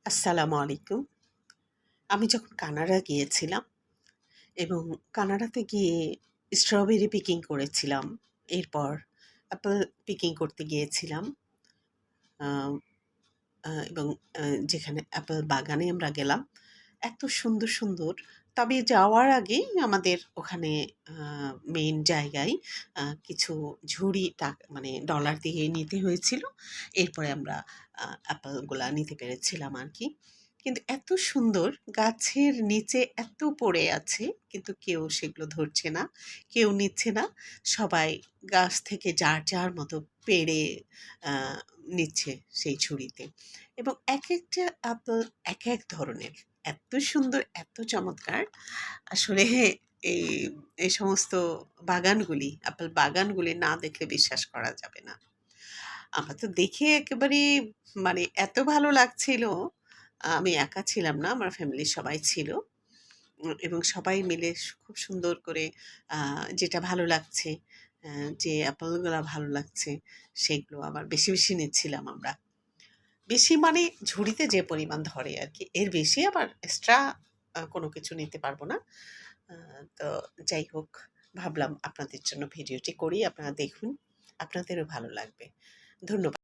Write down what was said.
আসসালামু আলাইকুম। আমি যখন কানাডা গিয়েছিলাম এবং কানাডাতে গিয়ে স্ট্রবেরি পিকিং করেছিলাম। এরপর অ্যাপল পিকিং করতে গিয়েছিলাম। আ এবং যেখানে অ্যাপল বাগানে আমরা গেলাম। এত সুন্দর, সুন্দর। তবে যাওয়ার আগেই আমাদের ওখানে আ মেইন জায়গায় কিছু ঝুড়ি মানে ডলার দিয়ে নিতে হয়েছিল। এরপরে আমরা অ্যাপলগুলা নিতে পেরেছিলাম আরকি। কিন্তু এত সুন্দর গাছের নিচে এত পড়ে আছে কিন্তু কেউ সেগুলো ধরছে না, কেউ নিচ্ছে না। সবাই গাছ থেকে যার, যার মতো পেড়ে আ নিচ্ছে সেই ঝুড়িতে। এবং একেকটা আপেল একেক ধরনের। এত সুন্দর, এত চমৎকার! আসলে এই, এই সমস্ত বাগানগুলি, আপেল বাগানগুলি না দেখলে বিশ্বাস করা যাবে না। আমার তো দেখে একেবারে মানে এত ভালো লাগছিল। আমি একা ছিলাম না, আমার ফ্যামিলির সবাই ছিল। এবং সবাই মিলে খুব সুন্দর করে আ যেটা ভালো লাগছে, যে আপেলগুলা ভালো লাগছে, সেগুলো আবার বেশি, বেশি নিচ্ছিলাম আমরা। বেশি মানে ঝুড়িতে যে পরিমাণ ধরে আরকি। এর বেশি আবার এক্সট্রা কোনো কিছু নিতে পারব না। আ তো যাই হোক, ভাবলাম আপনাদের জন্য ভিডিওটি করি। আপনারা দেখুন। আপনাদেরও ভালো লাগবে। ধন্যবাদ।